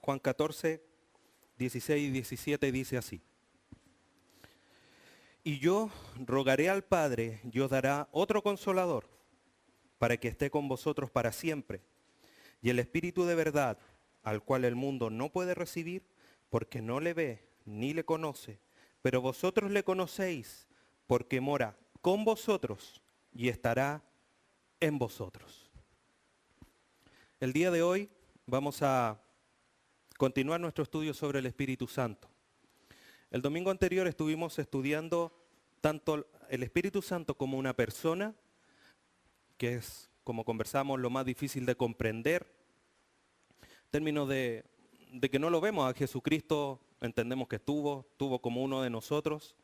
Juan 14, 16 y 17 dice así. Y yo rogaré al Padre y os dará otro consolador para que esté con vosotros para siempre. Y el Espíritu de verdad, al cual el mundo no puede recibir, porque no le ve ni le conoce, pero vosotros le conocéis, porque mora con vosotros y estará en vosotros. El día de hoy vamos a continuar nuestro estudio sobre el Espíritu Santo. El domingo anterior estuvimos estudiando tanto el Espíritu Santo como una persona, que es, como conversamos, lo más difícil de comprender. En términos de que no lo vemos a Jesucristo, entendemos que estuvo como uno de nosotros.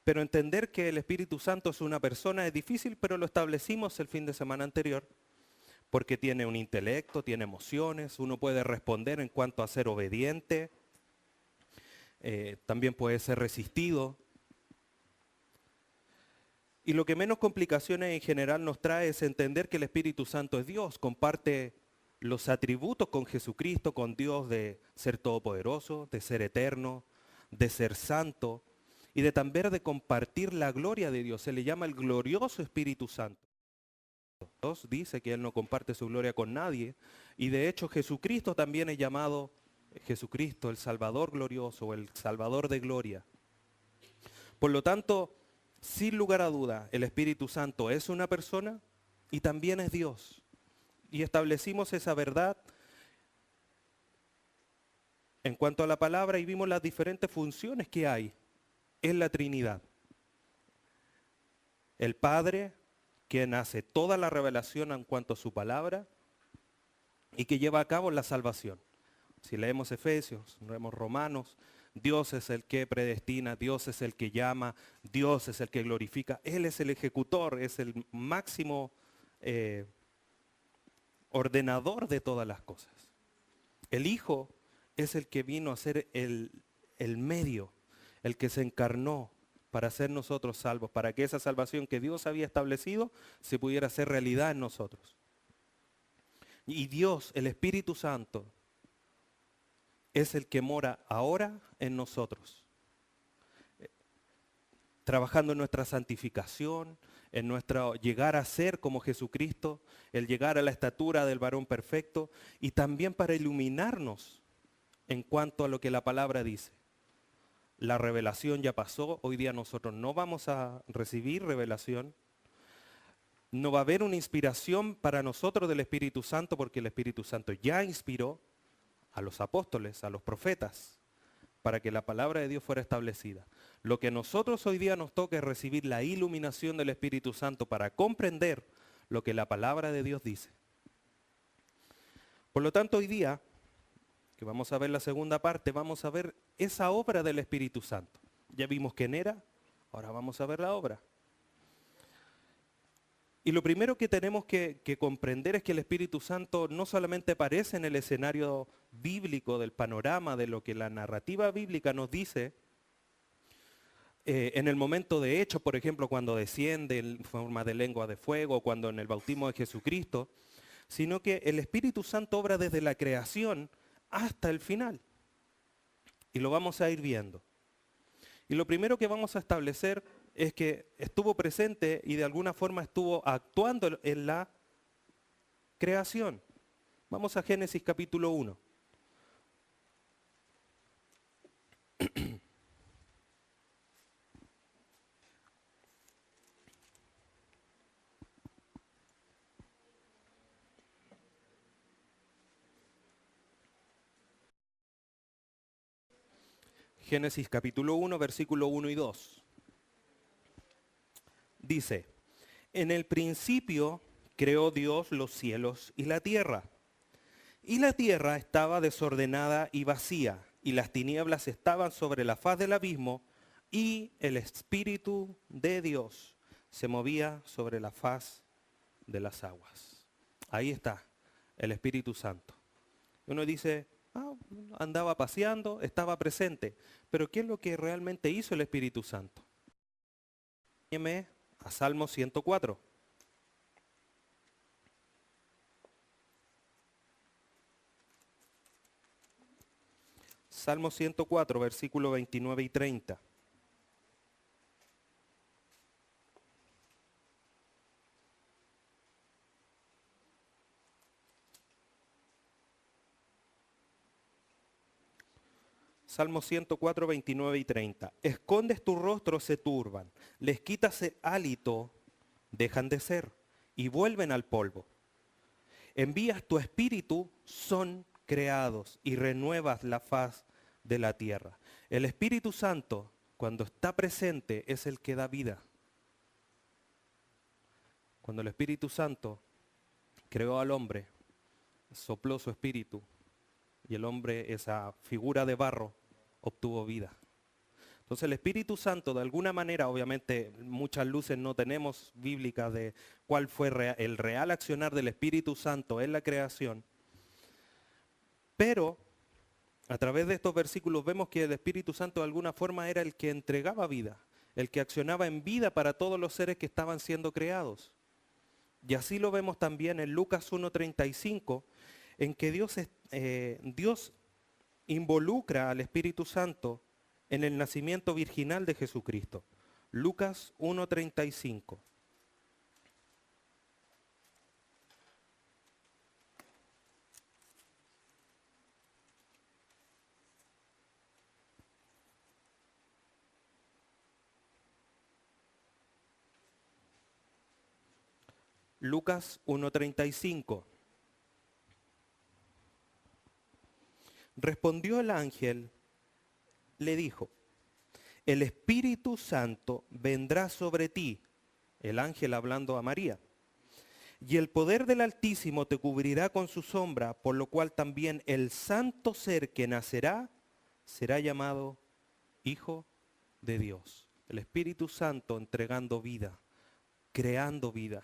Pero entender que el Espíritu Santo es una persona es difícil, pero lo establecimos el fin de semana anterior, porque tiene un intelecto, tiene emociones, uno puede responder en cuanto a ser obediente, también puede ser resistido. Y lo que menos complicaciones en general nos trae es entender que el Espíritu Santo es Dios, comparte los atributos con Jesucristo, con Dios de ser todopoderoso, de ser eterno, de ser santo y de también de compartir la gloria de Dios. Se le llama el glorioso Espíritu Santo. Dios dice que Él no comparte su gloria con nadie y de hecho Jesucristo también es llamado Jesucristo, el Salvador glorioso, el Salvador de gloria. Por lo tanto, sin lugar a duda, el Espíritu Santo es una persona y también es Dios. Y establecimos esa verdad en cuanto a la palabra y vimos las diferentes funciones que hay en la Trinidad. El Padre, quien hace toda la revelación en cuanto a su palabra y que lleva a cabo la salvación. Si leemos Efesios, leemos Romanos, Dios es el que predestina, Dios es el que llama, Dios es el que glorifica. Él es el ejecutor, es el máximo ordenador de todas las cosas. El Hijo es el que vino a ser el medio, el que se encarnó para ser nosotros salvos, para que esa salvación que Dios había establecido se pudiera hacer realidad en nosotros. Y Dios, el Espíritu Santo, es el que mora ahora en nosotros, trabajando en nuestra santificación, en nuestro llegar a ser como Jesucristo, el llegar a la estatura del varón perfecto y también para iluminarnos en cuanto a lo que la palabra dice. La revelación ya pasó, hoy día nosotros no vamos a recibir revelación, no va a haber una inspiración para nosotros del Espíritu Santo porque el Espíritu Santo ya inspiró a los apóstoles, a los profetas, para que la palabra de Dios fuera establecida. Lo que nosotros hoy día nos toca es recibir la iluminación del Espíritu Santo para comprender lo que la palabra de Dios dice. Por lo tanto, hoy día, que vamos a ver la segunda parte, vamos a ver esa obra del Espíritu Santo. Ya vimos quién era, ahora vamos a ver la obra. Y lo primero que tenemos que comprender es que el Espíritu Santo no solamente aparece en el escenario bíblico del panorama de lo que la narrativa bíblica nos dice, en el momento de hecho, por ejemplo, cuando desciende en forma de lengua de fuego, cuando en el bautismo de Jesucristo, sino que el Espíritu Santo obra desde la creación hasta el final. Y lo vamos a ir viendo. Y lo primero que vamos a establecer es que estuvo presente y de alguna forma estuvo actuando en la creación. Vamos a Génesis capítulo 1. Génesis capítulo 1, versículo 1 y 2. Dice, en el principio creó Dios los cielos y la tierra. Y la tierra estaba desordenada y vacía, y las tinieblas estaban sobre la faz del abismo, y el Espíritu de Dios se movía sobre la faz de las aguas. Ahí está, el Espíritu Santo. Uno dice, andaba paseando, estaba presente. Pero ¿qué es lo que realmente hizo el Espíritu Santo? Acompáñeme a Salmo 104. Salmo 104, versículos 29 y 30. Salmo 104, 29 y 30. Escondes tu rostro, se turban, les quitas el hálito, dejan de ser y vuelven al polvo. Envías tu espíritu, son creados y renuevas la faz de la tierra. El Espíritu Santo, cuando está presente, es el que da vida. Cuando el Espíritu Santo creó al hombre, sopló su espíritu y el hombre, esa figura de barro, obtuvo vida. Entonces el Espíritu Santo, de alguna manera, obviamente muchas luces no tenemos bíblicas de cuál fue el real accionar del Espíritu Santo en la creación, pero a través de estos versículos vemos que el Espíritu Santo de alguna forma era el que entregaba vida, el que accionaba en vida para todos los seres que estaban siendo creados. Y así lo vemos también en Lucas 1:35, en que Dios involucra al Espíritu Santo en el nacimiento virginal de Jesucristo. Lucas 1:35. Lucas 1:35. Respondió el ángel, le dijo, el Espíritu Santo vendrá sobre ti, el ángel hablando a María, y el poder del Altísimo te cubrirá con su sombra, por lo cual también el santo ser que nacerá será llamado Hijo de Dios. El Espíritu Santo entregando vida, creando vida.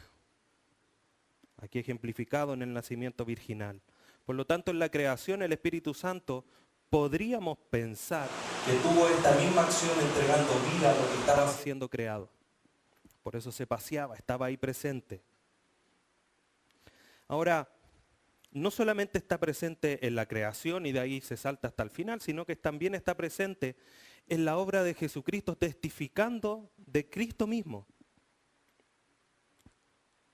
Aquí ejemplificado en el nacimiento virginal. Por lo tanto, en la creación el Espíritu Santo podríamos pensar que tuvo esta misma acción entregando vida a lo que estaba siendo creado. Por eso se paseaba, estaba ahí presente. Ahora, no solamente está presente en la creación y de ahí se salta hasta el final, sino que también está presente en la obra de Jesucristo, testificando de Cristo mismo.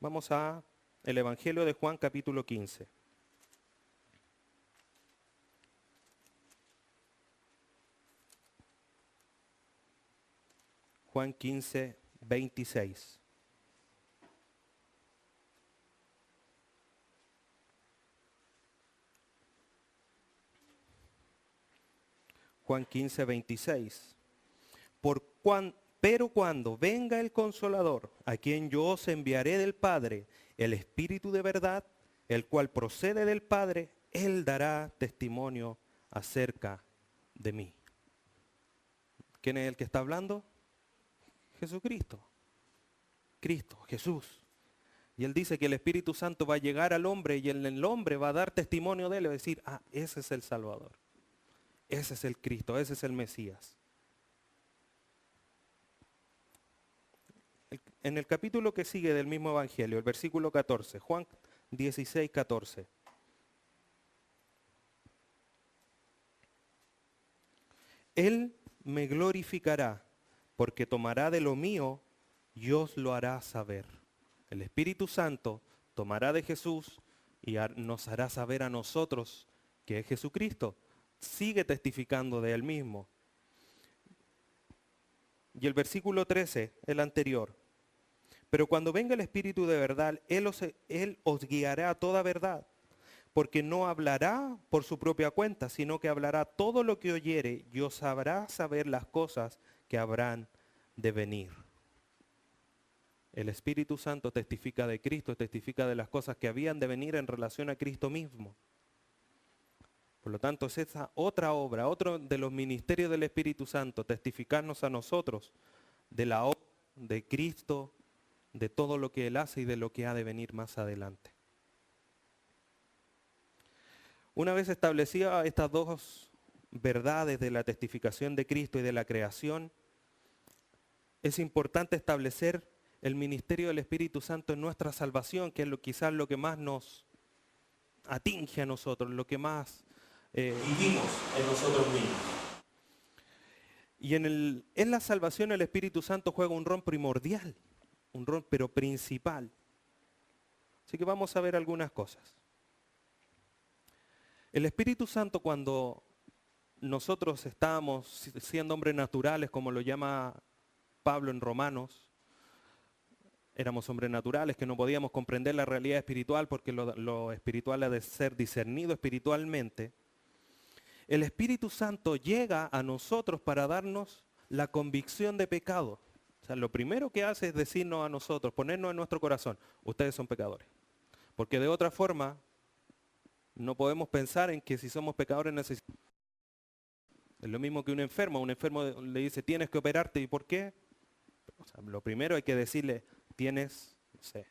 Vamos a el Evangelio de Juan capítulo 15. Juan 15, 26. Juan 15, 26. Pero cuando venga el Consolador, a quien yo os enviaré del Padre, el Espíritu de verdad, el cual procede del Padre, Él dará testimonio acerca de mí. ¿Quién es el que está hablando? Jesucristo. Cristo, Jesús. Y Él dice que el Espíritu Santo va a llegar al hombre y el hombre va a dar testimonio de Él, va a decir, ese es el Salvador. Ese es el Cristo, ese es el Mesías. En el capítulo que sigue del mismo Evangelio, el versículo 14, Juan 16, 14. Él me glorificará, porque tomará de lo mío y os lo hará saber. El Espíritu Santo tomará de Jesús y nos hará saber a nosotros que es Jesucristo. Sigue testificando de Él mismo. Y el versículo 13, el anterior. Pero cuando venga el Espíritu de verdad, Él os guiará a toda verdad, porque no hablará por su propia cuenta, sino que hablará todo lo que oyere y os hará saber las cosas que habrán de venir. El Espíritu Santo testifica de Cristo, testifica de las cosas que habían de venir en relación a Cristo mismo. Por lo tanto, es esa otra obra, otro de los ministerios del Espíritu Santo, testificarnos a nosotros de la obra de Cristo, de todo lo que Él hace y de lo que ha de venir más adelante. Una vez establecidas estas dos verdades de la testificación de Cristo y de la creación, es importante establecer el ministerio del Espíritu Santo en nuestra salvación, que es quizás lo que más nos atinge a nosotros, lo que más vivimos en nosotros mismos. Y en la salvación el Espíritu Santo juega un rol primordial, un rol pero principal. Así que vamos a ver algunas cosas. El Espíritu Santo, cuando nosotros estábamos siendo hombres naturales, como lo llama Pablo en Romanos, éramos hombres naturales que no podíamos comprender la realidad espiritual porque lo espiritual ha de ser discernido espiritualmente. El Espíritu Santo llega a nosotros para darnos la convicción de pecado. O sea, lo primero que hace es decirnos a nosotros, ponernos en nuestro corazón, ustedes son pecadores. Porque de otra forma, no podemos pensar en que si somos pecadores necesitamos. Es lo mismo que un enfermo le dice, tienes que operarte, ¿y por qué? O sea, lo primero hay que decirle, tienes, no sé,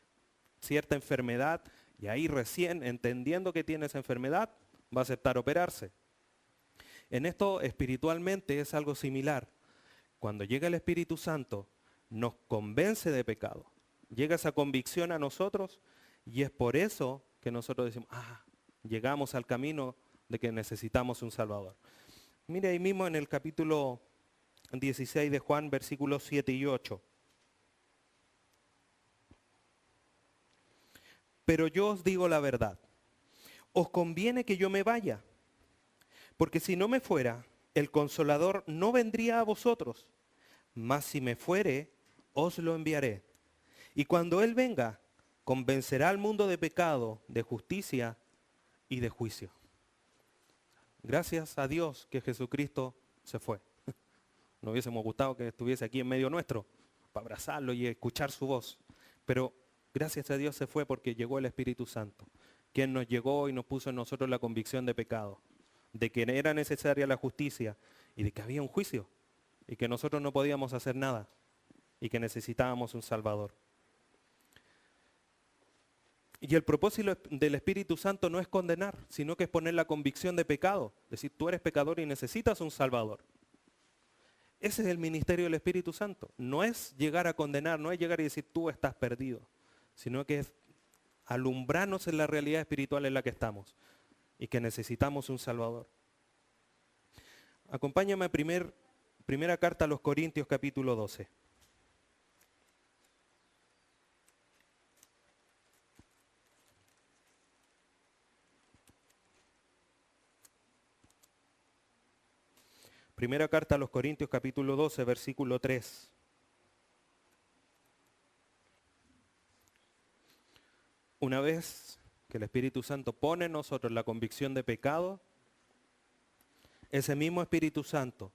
cierta enfermedad, y ahí recién, entendiendo que tiene esa enfermedad, va a aceptar operarse. En esto espiritualmente es algo similar. Cuando llega el Espíritu Santo, nos convence de pecado. Llega esa convicción a nosotros y es por eso que nosotros decimos, llegamos al camino de que necesitamos un Salvador. Mire ahí mismo en el capítulo 16 de Juan, versículos 7 y 8. Pero yo os digo la verdad, os conviene que yo me vaya, porque si no me fuera, el Consolador no vendría a vosotros, mas si me fuere, os lo enviaré. Y cuando Él venga, convencerá al mundo de pecado, de justicia y de juicio. Gracias a Dios que Jesucristo se fue. Nos hubiésemos gustado que estuviese aquí en medio nuestro, para abrazarlo y escuchar su voz. Pero gracias a Dios se fue porque llegó el Espíritu Santo, quien nos llegó y nos puso en nosotros la convicción de pecado, de que era necesaria la justicia y de que había un juicio y que nosotros no podíamos hacer nada y que necesitábamos un Salvador. Y el propósito del Espíritu Santo no es condenar, sino que es poner la convicción de pecado. Es decir, tú eres pecador y necesitas un Salvador. Ese es el ministerio del Espíritu Santo. No es llegar a condenar, no es llegar y decir tú estás perdido, sino que es alumbrarnos en la realidad espiritual en la que estamos y que necesitamos un Salvador. Acompáñame a primera carta a los Corintios capítulo 12. Primera carta a los Corintios capítulo 12, versículo 3. Una vez que el Espíritu Santo pone en nosotros la convicción de pecado, ese mismo Espíritu Santo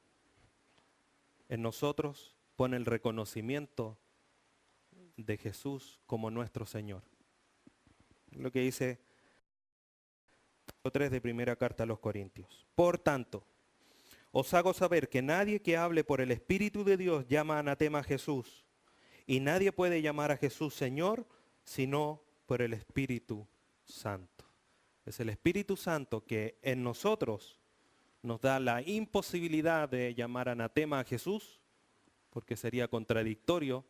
en nosotros pone el reconocimiento de Jesús como nuestro Señor. Lo que dice 3 de primera carta a los Corintios. Por tanto, os hago saber que nadie que hable por el Espíritu de Dios llama anatema a Jesús, y nadie puede llamar a Jesús Señor, sino por el Espíritu Santo. Es el Espíritu Santo que en nosotros nos da la imposibilidad de llamar anatema a Jesús, porque sería contradictorio,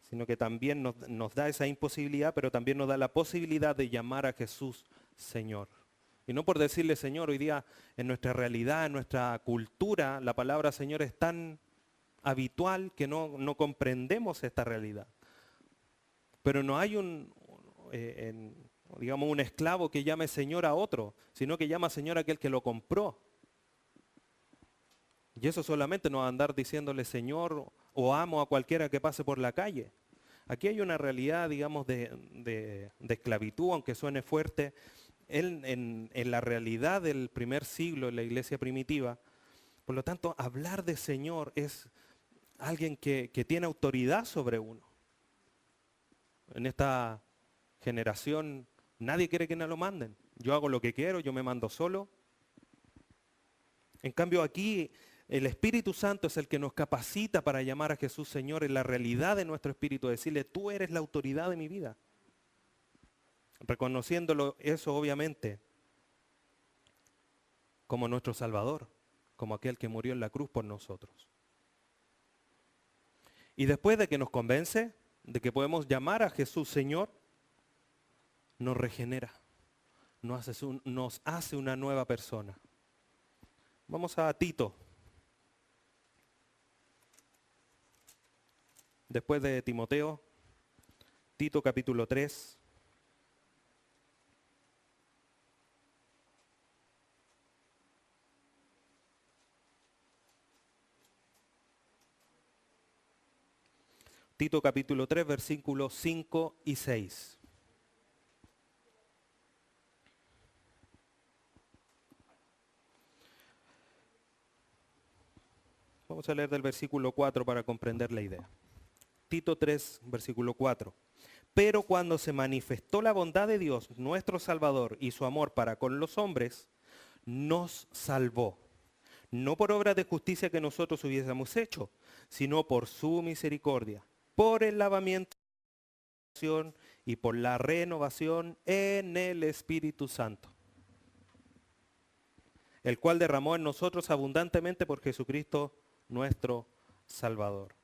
sino que también nos da esa imposibilidad, pero también nos da la posibilidad de llamar a Jesús Señor. Y no por decirle Señor, hoy día en nuestra realidad, en nuestra cultura, la palabra Señor es tan habitual que no comprendemos esta realidad. Pero no hay digamos, un esclavo que llame Señor a otro, sino que llama Señor a aquel que lo compró. Y eso solamente no va a andar diciéndole Señor o amo a cualquiera que pase por la calle. Aquí hay una realidad, digamos, de esclavitud, aunque suene fuerte. En la realidad del primer siglo, en la iglesia primitiva, por lo tanto, hablar de Señor es alguien que tiene autoridad sobre uno. En esta generación nadie quiere que nos lo manden. Yo hago lo que quiero, yo me mando solo. En cambio aquí el Espíritu Santo es el que nos capacita para llamar a Jesús Señor en la realidad de nuestro espíritu, decirle, tú eres la autoridad de mi vida. Reconociéndolo eso obviamente como nuestro Salvador, como aquel que murió en la cruz por nosotros. Y después de que nos convence de que podemos llamar a Jesús Señor, nos regenera, nos hace una nueva persona. Vamos a Tito. Después de Timoteo, Tito capítulo 3. Tito capítulo 3, versículos 5 y 6. Vamos a leer del versículo 4 para comprender la idea. Tito 3, versículo 4. Pero cuando se manifestó la bondad de Dios, nuestro Salvador, y su amor para con los hombres, nos salvó. No por obras de justicia que nosotros hubiésemos hecho, sino por su misericordia, por el lavamiento y por la renovación en el Espíritu Santo, el cual derramó en nosotros abundantemente por Jesucristo nuestro Salvador.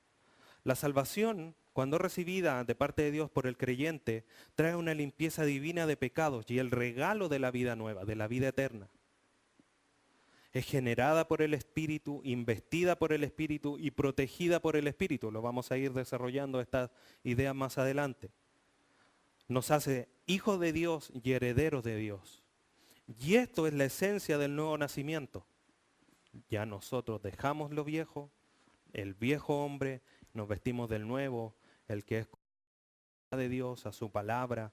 La salvación, cuando recibida de parte de Dios por el creyente, trae una limpieza divina de pecados y el regalo de la vida nueva, de la vida eterna. Es generada por el Espíritu, investida por el Espíritu y protegida por el Espíritu. Lo vamos a ir desarrollando estas ideas más adelante. Nos hace hijos de Dios y herederos de Dios. Y esto es la esencia del nuevo nacimiento. Ya nosotros dejamos lo viejo, el viejo hombre, nos vestimos del nuevo, el que es de Dios, a su palabra.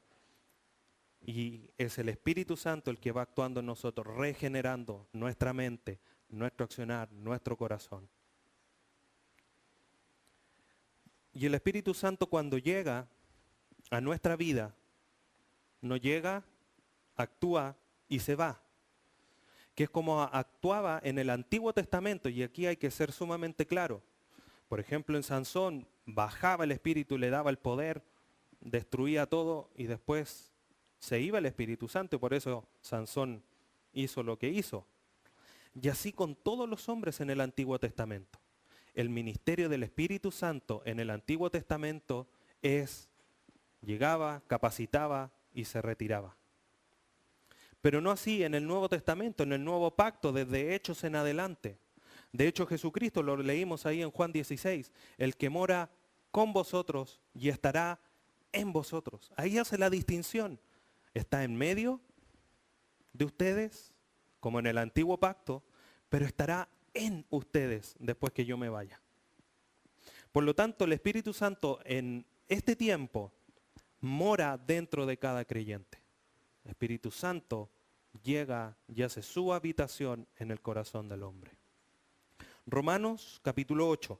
Y es el Espíritu Santo el que va actuando en nosotros, regenerando nuestra mente, nuestro accionar, nuestro corazón. Y el Espíritu Santo cuando llega a nuestra vida, no llega, actúa y se va. Que es como actuaba en el Antiguo Testamento, y aquí hay que ser sumamente claro. Por ejemplo, en Sansón bajaba el Espíritu, le daba el poder, destruía todo y después se iba el Espíritu Santo, y por eso Sansón hizo lo que hizo. Y así con todos los hombres en el Antiguo Testamento. El ministerio del Espíritu Santo en el Antiguo Testamento llegaba, capacitaba y se retiraba. Pero no así en el Nuevo Testamento, en el Nuevo Pacto, desde Hechos en adelante. De hecho, Jesucristo, lo leímos ahí en Juan 16, el que mora con vosotros y estará en vosotros. Ahí hace la distinción. Está en medio de ustedes, como en el Antiguo Pacto, pero estará en ustedes después que yo me vaya. Por lo tanto, el Espíritu Santo en este tiempo mora dentro de cada creyente. El Espíritu Santo llega y hace su habitación en el corazón del hombre. Romanos capítulo 8.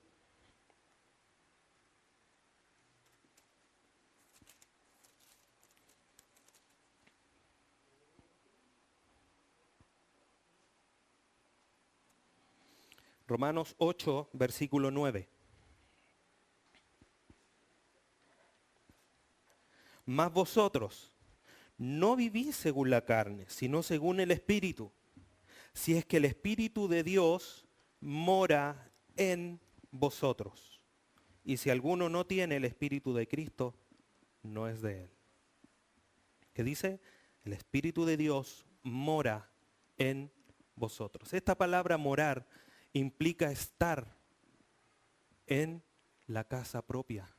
Romanos 8, versículo 9. Mas vosotros no vivís según la carne, sino según el Espíritu. Si es que el Espíritu de Dios mora en vosotros. Y si alguno no tiene el Espíritu de Cristo, no es de él. ¿Qué dice? El Espíritu de Dios mora en vosotros. Esta palabra morar implica estar en la casa propia.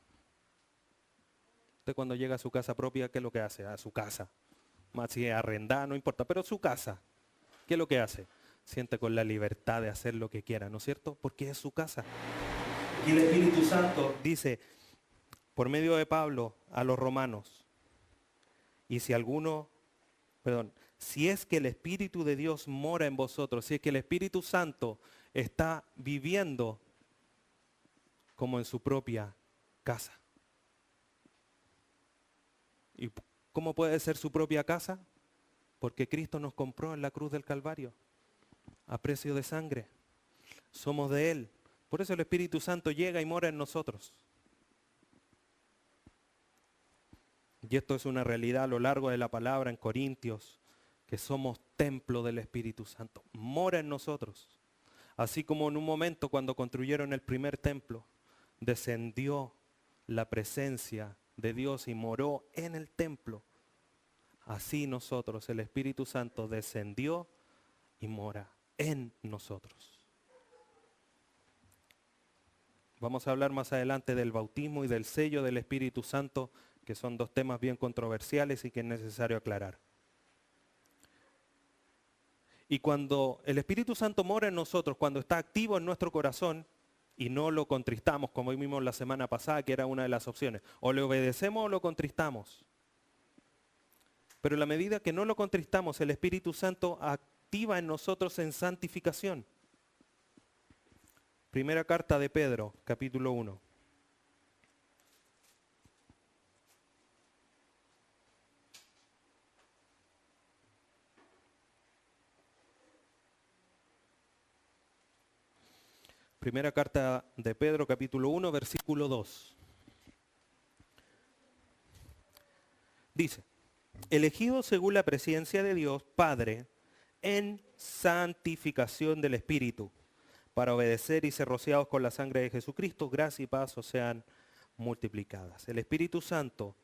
Usted cuando llega a su casa propia, ¿qué es lo que hace? A su casa. Más si es arrendada, no importa, pero su casa. ¿Qué es lo que hace? Siente con la libertad de hacer lo que quiera, ¿no es cierto? Porque es su casa. Y el Espíritu Santo dice, por medio de Pablo, a los romanos, y si es que el Espíritu de Dios mora en vosotros, si es que el Espíritu Santo está viviendo como en su propia casa. ¿Y cómo puede ser su propia casa? Porque Cristo nos compró en la cruz del Calvario, a precio de sangre. Somos de Él. Por eso el Espíritu Santo llega y mora en nosotros. Y esto es una realidad a lo largo de la palabra en Corintios, que somos templo del Espíritu Santo. Mora en nosotros. Así como en un momento cuando construyeron el primer templo, descendió la presencia de Dios y moró en el templo. así nosotros, el Espíritu Santo descendió y mora en nosotros. Vamos a hablar más adelante del bautismo y del sello del Espíritu Santo, que son dos temas bien controversiales y que es necesario aclarar. Y cuando el Espíritu Santo mora en nosotros, cuando está activo en nuestro corazón y no lo contristamos, como vimos la semana pasada, que era una de las opciones, o le obedecemos o lo contristamos. Pero en la medida que no lo contristamos, el Espíritu Santo activa en nosotros en santificación. Primera carta de Pedro, capítulo 1. Primera carta de Pedro, capítulo 1, versículo 2. Dice, elegidos según la presencia de Dios, Padre, en santificación del Espíritu, para obedecer y ser rociados con la sangre de Jesucristo, gracia y paz os sean multiplicadas. El Espíritu Santo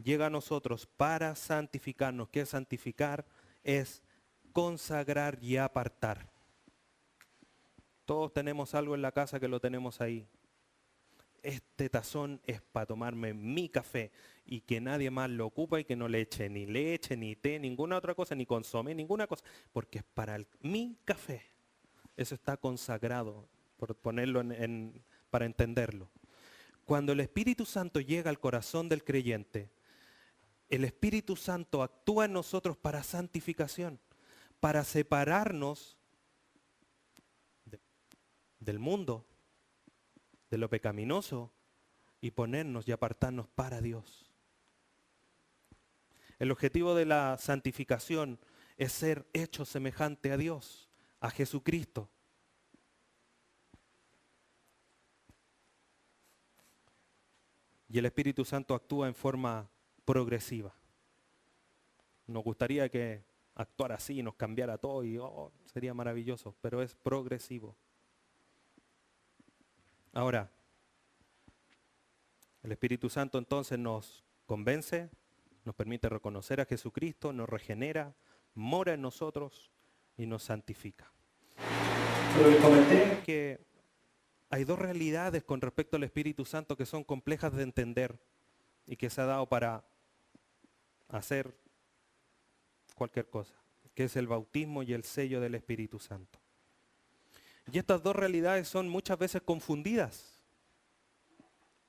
llega a nosotros para santificarnos. ¿Qué es santificar? Es consagrar y apartar. Todos tenemos algo en la casa que lo tenemos ahí. Este tazón es para tomarme mi café y que nadie más lo ocupa y que no le eche ni leche, ni té, ninguna otra cosa, ni consomé, ninguna cosa, porque es para mi café. Eso está consagrado, por ponerlo para entenderlo. Cuando el Espíritu Santo llega al corazón del creyente, el Espíritu Santo actúa en nosotros para santificación, para separarnos del mundo, de lo pecaminoso, y ponernos y apartarnos para Dios. El objetivo de la santificación es ser hecho semejante a Dios, a Jesucristo. Y el Espíritu Santo actúa en forma progresiva. Nos gustaría que actuara así, nos cambiara todo y sería maravilloso, pero es progresivo. Ahora, el Espíritu Santo entonces nos convence, nos permite reconocer a Jesucristo, nos regenera, mora en nosotros y nos santifica. Pero les comenté que hay dos realidades con respecto al Espíritu Santo que son complejas de entender y que se ha dado para hacer cualquier cosa, que es el bautismo y el sello del Espíritu Santo. Y estas dos realidades son muchas veces confundidas.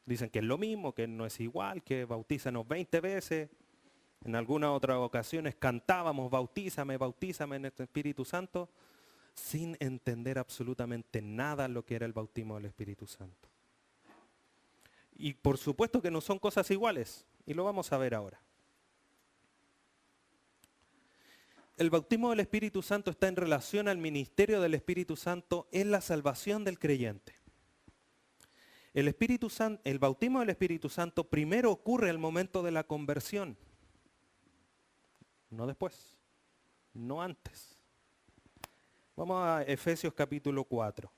Dicen que es lo mismo, que no es igual, que bautízanos 20 veces. En algunas otras ocasiones cantábamos, bautízame en el Espíritu Santo, sin entender absolutamente nada lo que era el bautismo del Espíritu Santo. Y por supuesto que no son cosas iguales, y lo vamos a ver ahora. El bautismo del Espíritu Santo está en relación al ministerio del Espíritu Santo en la salvación del creyente. El bautismo del Espíritu Santo primero ocurre al momento de la conversión, no después, no antes. Vamos a Efesios capítulo 4.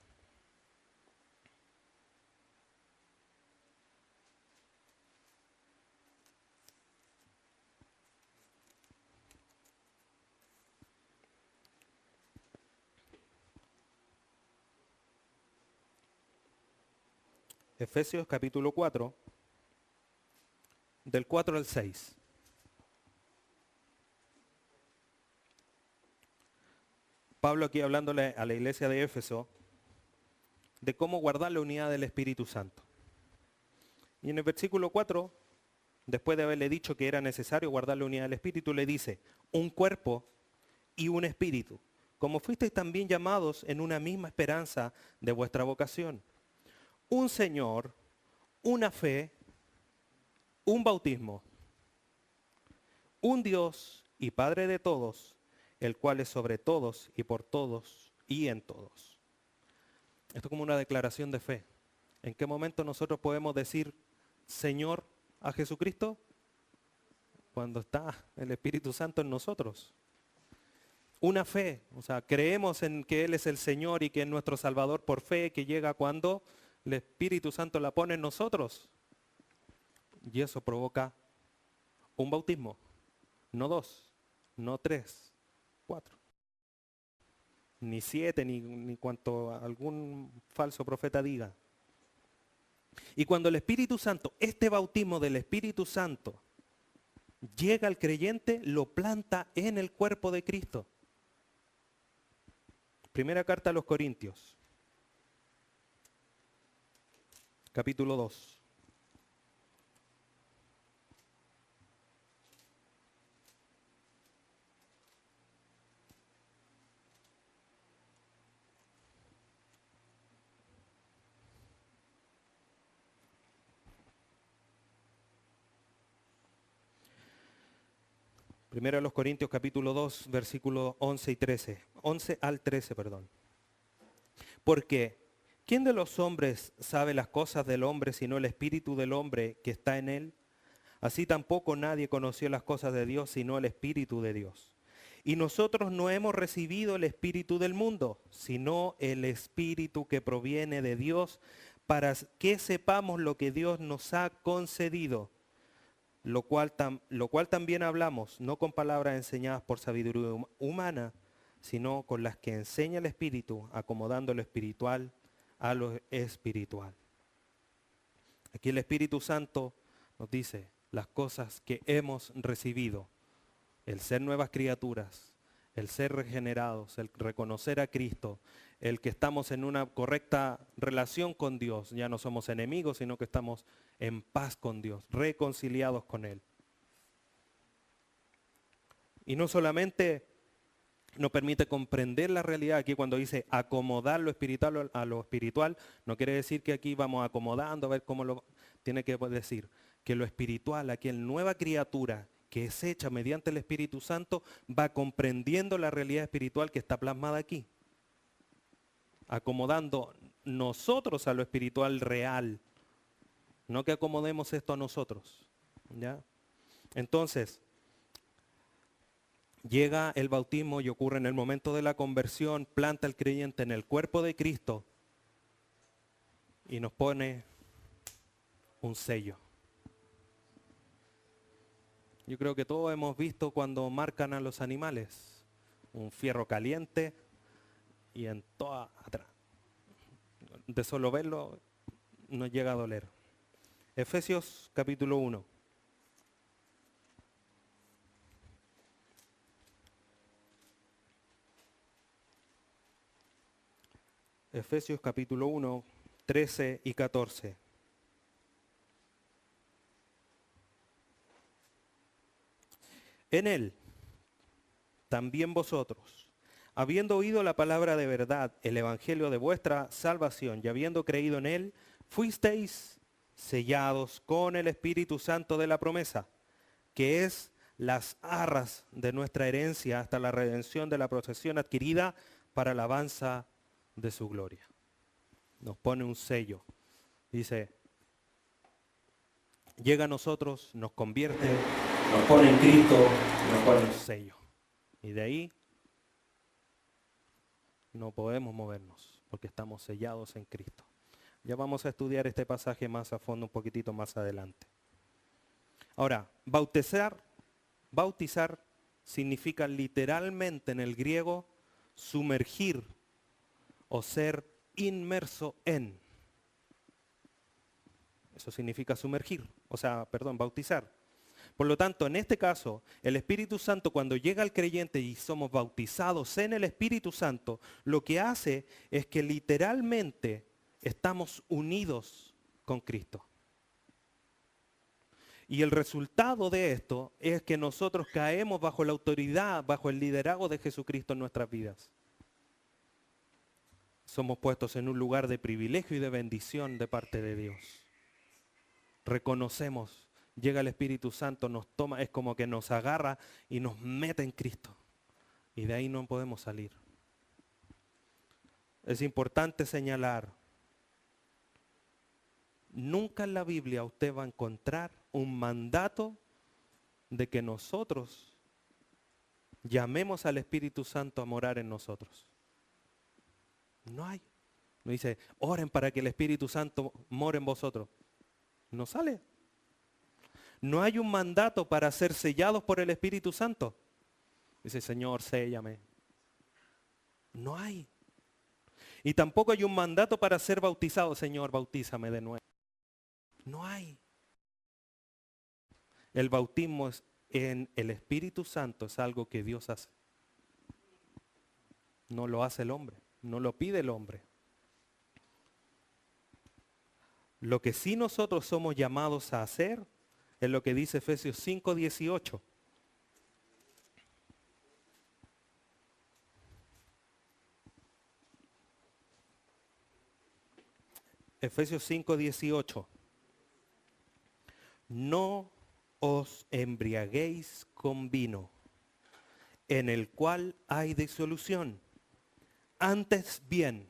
Efesios capítulo 4, del 4 al 6. Pablo aquí hablándole a la iglesia de Éfeso de cómo guardar la unidad del Espíritu Santo. Y en el versículo 4, después de haberle dicho que era necesario guardar la unidad del Espíritu, le dice, un cuerpo y un espíritu, como fuisteis también llamados en una misma esperanza de vuestra vocación. Un Señor, una fe, un bautismo, un Dios y Padre de todos, el cual es sobre todos y por todos y en todos. Esto es como una declaración de fe. ¿En qué momento nosotros podemos decir Señor a Jesucristo? Cuando está el Espíritu Santo en nosotros. Una fe, o sea, creemos en que Él es el Señor y que es nuestro Salvador por fe, que llega cuando el Espíritu Santo la pone en nosotros. Y eso provoca un bautismo. no 2, no 3, 4, ni 7, ni cuanto algún falso profeta diga. Y cuando el Espíritu Santo, este bautismo del Espíritu Santo, llega al creyente, lo planta en el cuerpo de Cristo. Primera carta a los Corintios, capítulo 2. Primero a los Corintios capítulo 2, versículos 11 y 13. 11 al 13, perdón. Porque, ¿quién de los hombres sabe las cosas del hombre sino el espíritu del hombre que está en él? Así tampoco nadie conoció las cosas de Dios sino el espíritu de Dios. Y nosotros no hemos recibido el espíritu del mundo, sino el espíritu que proviene de Dios, para que sepamos lo que Dios nos ha concedido. Lo cual también hablamos, no con palabras enseñadas por sabiduría humana, sino con las que enseña el Espíritu, acomodando lo espiritual a lo espiritual. Aquí el Espíritu Santo nos dice las cosas que hemos recibido, el ser nuevas criaturas, el ser regenerados, el reconocer a Cristo, el que estamos en una correcta relación con Dios, ya no somos enemigos, sino que estamos en paz con Dios, reconciliados con Él. Y no solamente nos permite comprender la realidad, aquí cuando dice acomodar lo espiritual a lo espiritual, no quiere decir que aquí vamos acomodando, a ver cómo lo tiene que decir, que lo espiritual, aquella nueva criatura que es hecha mediante el Espíritu Santo, va comprendiendo la realidad espiritual que está plasmada aquí, acomodando nosotros a lo espiritual real, no que acomodemos esto a nosotros, ¿ya? Entonces, llega el bautismo y ocurre en el momento de la conversión, planta el creyente en el cuerpo de Cristo y nos pone un sello. Yo creo que todos hemos visto cuando marcan a los animales, un fierro caliente y en toda atrás. De solo verlo nos llega a doler. Efesios capítulo 1. Efesios capítulo 1, 13 y 14. En él, también vosotros, habiendo oído la palabra de verdad, el evangelio de vuestra salvación, y habiendo creído en él, fuisteis sellados con el Espíritu Santo de la promesa, que es las arras de nuestra herencia hasta la redención de la posesión adquirida para la alabanza de su gloria. Nos pone un sello. Dice, llega a nosotros, nos convierte, nos pone en Cristo, nos pone un sello. Y de ahí no podemos movernos, porque estamos sellados en Cristo. Ya vamos a estudiar este pasaje más a fondo un poquitito más adelante. Ahora, bautizar significa literalmente en el griego sumergir o ser inmerso en. Eso significa sumergir, bautizar. Por lo tanto, en este caso, el Espíritu Santo cuando llega al creyente y somos bautizados en el Espíritu Santo, lo que hace es que literalmente estamos unidos con Cristo. Y el resultado de esto es que nosotros caemos bajo la autoridad, bajo el liderazgo de Jesucristo en nuestras vidas. Somos puestos en un lugar de privilegio y de bendición de parte de Dios. Reconocemos, llega el Espíritu Santo, nos toma, es como que nos agarra y nos mete en Cristo. Y de ahí no podemos salir. Es importante señalar, nunca en la Biblia usted va a encontrar un mandato de que nosotros llamemos al Espíritu Santo a morar en nosotros. No hay. No dice, oren para que el Espíritu Santo more en vosotros. No sale. No hay un mandato para ser sellados por el Espíritu Santo. Dice, Señor, séllame. No hay. Y tampoco hay un mandato para ser bautizado. Señor, bautízame de nuevo. No hay. El bautismo en el Espíritu Santo es algo que Dios hace. No lo hace el hombre, no lo pide el hombre. Lo que sí nosotros somos llamados a hacer es lo que dice Efesios 5:18. Efesios 5:18. No os embriaguéis con vino, en el cual hay disolución. Antes bien,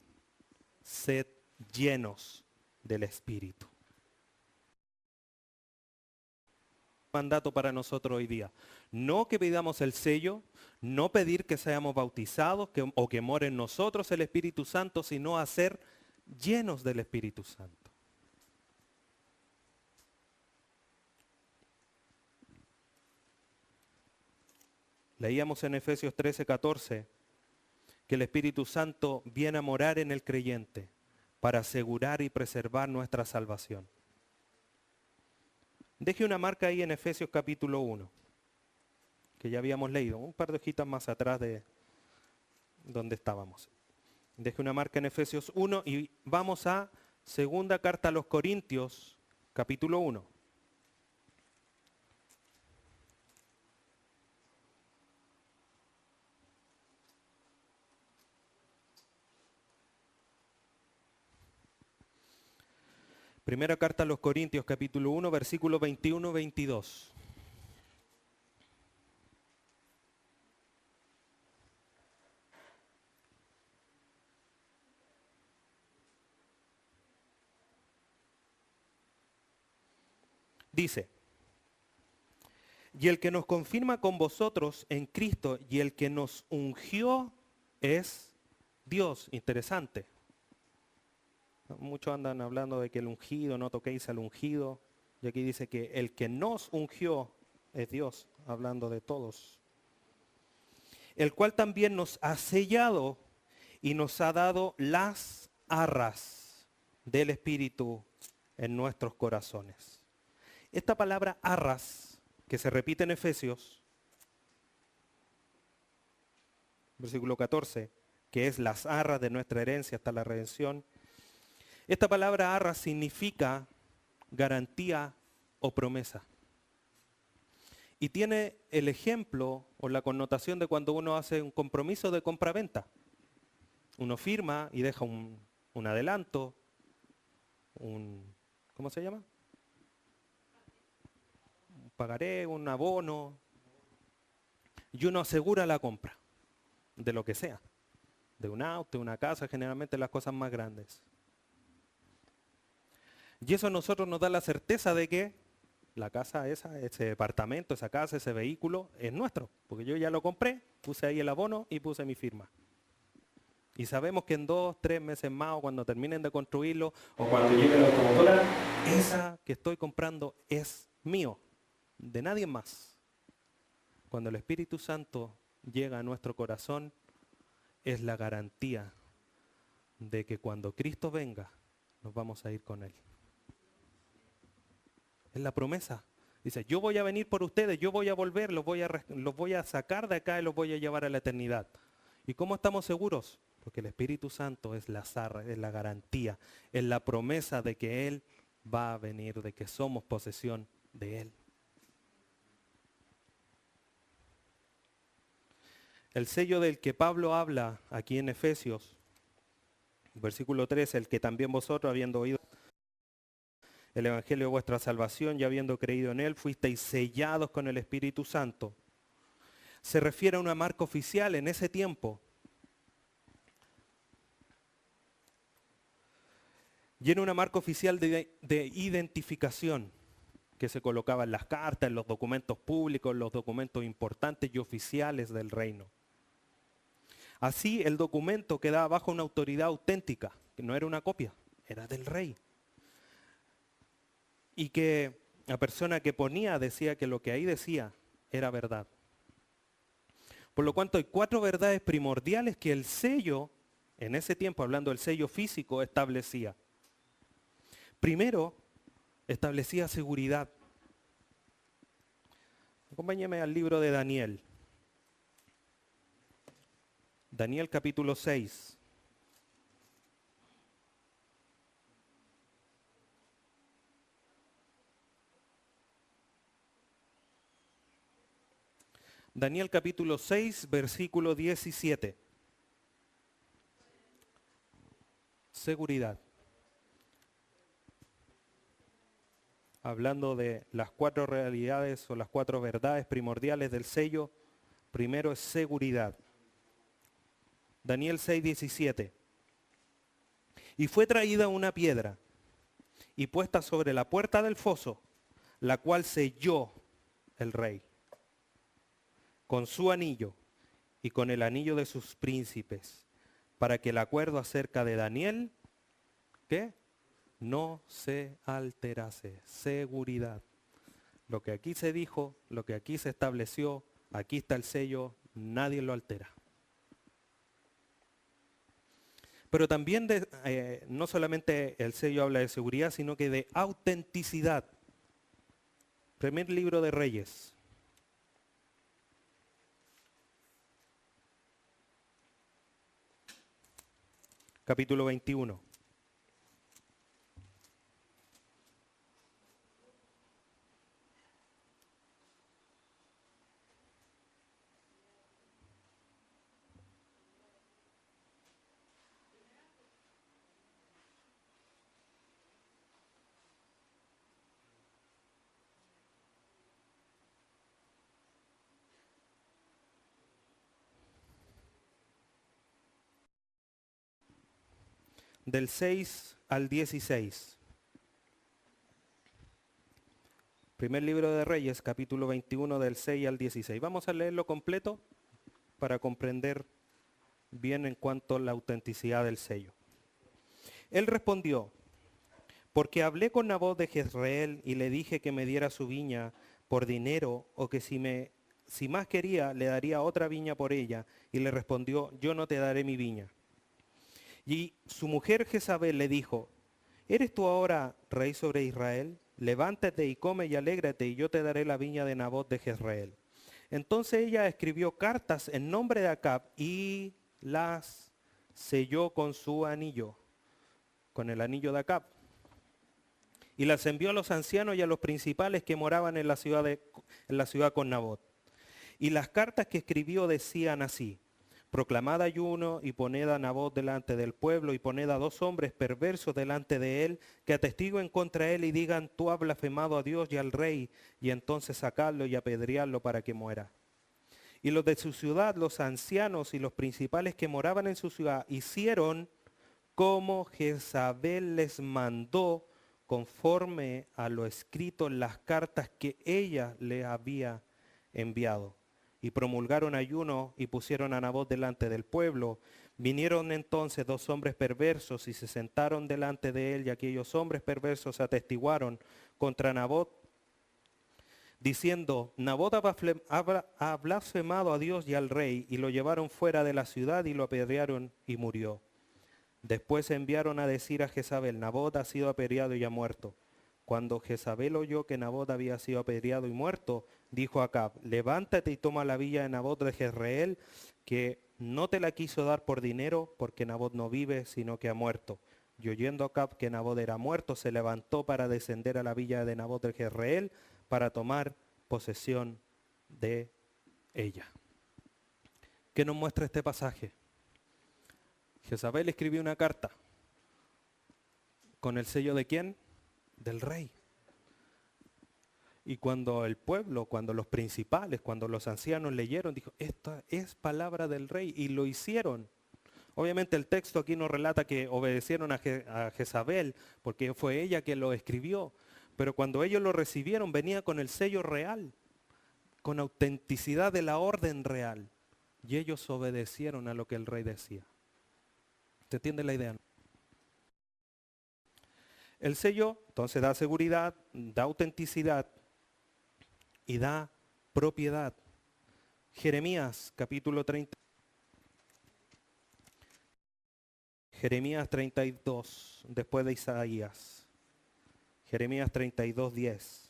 sed llenos del Espíritu. Mandato para nosotros hoy día. No que pidamos el sello, no pedir que seamos bautizados o que more en nosotros el Espíritu Santo, sino a ser llenos del Espíritu Santo. Leíamos en Efesios 13:14 que el Espíritu Santo viene a morar en el creyente para asegurar y preservar nuestra salvación. Deje una marca ahí en Efesios capítulo 1, que ya habíamos leído, un par de hojitas más atrás de donde estábamos. Deje una marca en Efesios 1 y vamos a segunda carta a los Corintios, capítulo 1. Primera carta a los Corintios, capítulo 1, versículos 21-22. Dice, y el que nos confirma con vosotros en Cristo y el que nos ungió es Dios. Interesante. Muchos andan hablando de que el ungido, no toquéis al ungido. Y aquí dice que el que nos ungió es Dios, hablando de todos. El cual también nos ha sellado y nos ha dado las arras del Espíritu en nuestros corazones. Esta palabra arras, que se repite en Efesios, versículo 14, que es las arras de nuestra herencia hasta la redención. Esta palabra arras significa garantía o promesa. Y tiene el ejemplo o la connotación de cuando uno hace un compromiso de compra-venta. Uno firma y deja un adelanto, ¿cómo se llama? Un pagaré, un abono, y uno asegura la compra de lo que sea, de un auto, de una casa, generalmente las cosas más grandes. Y eso a nosotros nos da la certeza de que la casa esa, ese departamento, esa casa, ese vehículo es nuestro, porque yo ya lo compré, puse ahí el abono y puse mi firma. Y sabemos que en 2, 3 meses más o cuando terminen de construirlo o cuando llegue la automotora, esa que estoy comprando es mío, de nadie más. Cuando el Espíritu Santo llega a nuestro corazón, es la garantía de que cuando Cristo venga, nos vamos a ir con Él. Es la promesa. Dice, yo voy a venir por ustedes, yo voy a volver, los voy a sacar de acá y los voy a llevar a la eternidad. ¿Y cómo estamos seguros? Porque el Espíritu Santo es la zarra, es la garantía, es la promesa de que Él va a venir, de que somos posesión de Él. El sello del que Pablo habla aquí en Efesios, versículo 13, el que también vosotros, habiendo oído el evangelio de vuestra salvación y habiendo creído en él, fuisteis sellados con el Espíritu Santo. Se refiere a una marca oficial en ese tiempo. Y era una marca oficial de identificación que se colocaba en las cartas, en los documentos públicos, en los documentos importantes y oficiales del reino. Así el documento quedaba bajo una autoridad auténtica, que no era una copia, era del rey. Y que la persona que ponía decía que lo que ahí decía era verdad. Por lo cual hay 4 verdades primordiales que el sello, en ese tiempo hablando del sello físico, establecía. Primero, establecía seguridad. Acompáñeme al libro de Daniel. Daniel capítulo 6. Daniel capítulo 6, versículo 17. Seguridad. Hablando de las 4 realidades o las 4 verdades primordiales del sello, primero es seguridad. Daniel 6, 17. Y fue traída una piedra y puesta sobre la puerta del foso, la cual selló el rey con su anillo y con el anillo de sus príncipes, para que el acuerdo acerca de Daniel, ¿qué? No se alterase. Seguridad. Lo que aquí se dijo, lo que aquí se estableció, aquí está el sello, nadie lo altera. Pero también no solamente el sello habla de seguridad, sino que de autenticidad. Primer libro de Reyes. Capítulo 21. Del 6 al 16. Primer libro de Reyes, capítulo 21, del 6 al 16. Vamos a leerlo completo para comprender bien en cuanto a la autenticidad del sello. Él respondió, porque hablé con Nabot de Jezreel y le dije que me diera su viña por dinero, o que si más quería, le daría otra viña por ella. Y le respondió, yo no te daré mi viña. Y su mujer Jezabel le dijo, ¿eres tú ahora rey sobre Israel? Levántate y come y alégrate, y yo te daré la viña de Nabot de Jezreel. Entonces ella escribió cartas en nombre de Acab y las selló con su anillo, con el anillo de Acab. Y las envió a los ancianos y a los principales que moraban en la ciudad con Nabot. Y las cartas que escribió decían así: proclamad ayuno y poned a Nabot delante del pueblo y poned a 2 hombres perversos delante de él que atestiguen contra él y digan, tú has blasfemado a Dios y al rey, y entonces sacadlo y apedreadlo para que muera. Y los de su ciudad, los ancianos y los principales que moraban en su ciudad, hicieron como Jezabel les mandó, conforme a lo escrito en las cartas que ella le había enviado. Y promulgaron ayuno y pusieron a Nabot delante del pueblo. Vinieron entonces 2 hombres perversos y se sentaron delante de él, y aquellos hombres perversos atestiguaron contra Nabot, diciendo, Nabot ha blasfemado a Dios y al rey, y lo llevaron fuera de la ciudad y lo apedrearon y murió. Después enviaron a decir a Jezabel, Nabot ha sido apedreado y ha muerto. Cuando Jezabel oyó que Nabot había sido apedreado y muerto, dijo a Acab, levántate y toma la villa de Nabot de Jezreel, que no te la quiso dar por dinero, porque Nabot no vive, sino que ha muerto. Y oyendo Acab que Nabot era muerto, se levantó para descender a la villa de Nabot de Jezreel, para tomar posesión de ella. ¿Qué nos muestra este pasaje? Jezabel escribió una carta. ¿Con el sello de quién? Del rey. Y cuando el pueblo, cuando los principales, cuando los ancianos leyeron, dijo, esta es palabra del rey, y lo hicieron. Obviamente el texto aquí nos relata que obedecieron a Jezabel, porque fue ella que lo escribió, pero cuando ellos lo recibieron venía con el sello real, con autenticidad de la orden real, y ellos obedecieron a lo que el rey decía. ¿Se entiende la idea? El sello Entonces da seguridad, da autenticidad y da propiedad. Jeremías capítulo 30. Jeremías 32, después de Isaías. Jeremías 32, 10.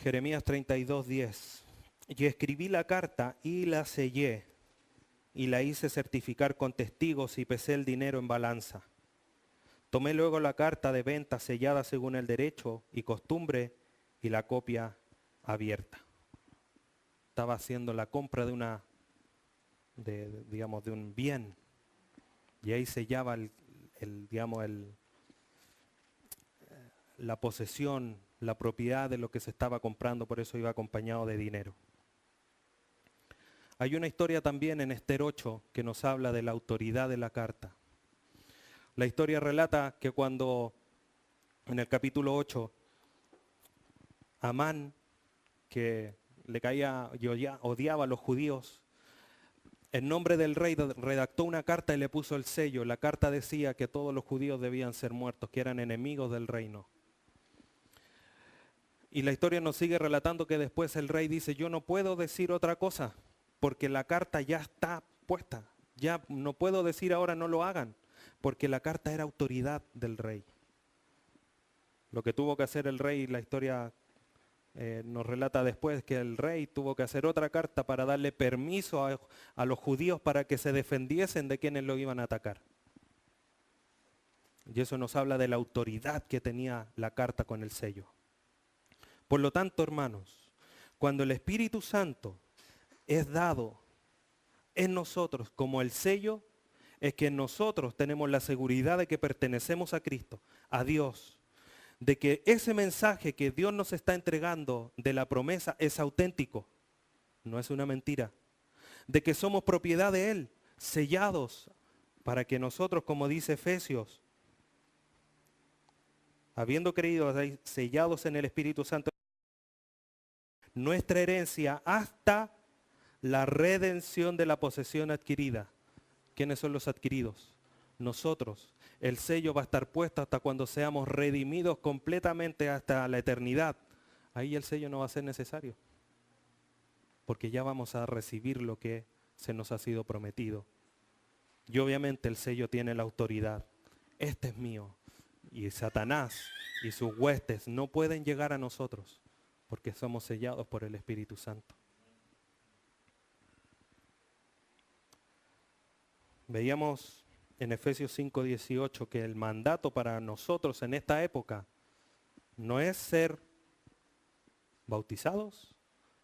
Jeremías 32, 10. Y escribí la carta y la sellé, y la hice certificar con testigos y pesé el dinero en balanza. Tomé luego la carta de venta sellada según el derecho y costumbre y la copia abierta. Estaba haciendo la compra de de un bien, y ahí sellaba la posesión, la propiedad de lo que se estaba comprando, por eso iba acompañado de dinero. Hay una historia también en Esther 8 que nos habla de la autoridad de la carta. La historia relata que cuando, en el capítulo 8, Amán, que le caía y odiaba a los judíos, en nombre del rey redactó una carta y le puso el sello. La carta decía que todos los judíos debían ser muertos, que eran enemigos del reino. Y la historia nos sigue relatando que después el rey dice, yo no puedo decir otra cosa, porque la carta ya está puesta. Ya no puedo decir ahora no lo hagan, porque la carta era autoridad del rey. Lo que tuvo que hacer el rey, la historia nos relata después que el rey tuvo que hacer otra carta para darle permiso a los judíos para que se defendiesen de quienes lo iban a atacar. Y eso nos habla de la autoridad que tenía la carta con el sello. Por lo tanto, hermanos, cuando el Espíritu Santo es dado en nosotros como el sello, es que nosotros tenemos la seguridad de que pertenecemos a Cristo, a Dios, de que ese mensaje que Dios nos está entregando de la promesa es auténtico, no es una mentira, de que somos propiedad de Él, sellados, para que nosotros, como dice Efesios, habiendo creído, sellados en el Espíritu Santo, nuestra herencia hasta la redención de la posesión adquirida. ¿Quiénes son los adquiridos? Nosotros. El sello va a estar puesto hasta cuando seamos redimidos completamente hasta la eternidad. Ahí el sello no va a ser necesario, porque ya vamos a recibir lo que se nos ha sido prometido. Y obviamente el sello tiene la autoridad. Este es mío. Y Satanás y sus huestes no pueden llegar a nosotros, porque somos sellados por el Espíritu Santo. Veíamos en Efesios 5:18 que el mandato para nosotros en esta época no es ser bautizados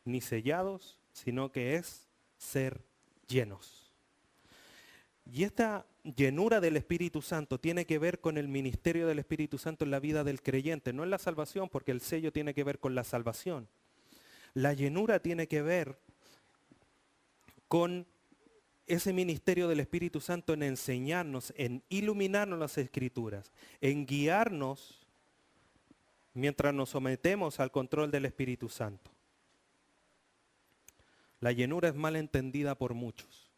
ni sellados, sino que es ser llenos. Y esta llenura del Espíritu Santo tiene que ver con el ministerio del Espíritu Santo en la vida del creyente, no en la salvación, porque el sello tiene que ver con la salvación. La llenura tiene que ver con ese ministerio del Espíritu Santo en enseñarnos, en iluminarnos las Escrituras, en guiarnos mientras nos sometemos al control del Espíritu Santo. La llenura es mal entendida por muchos,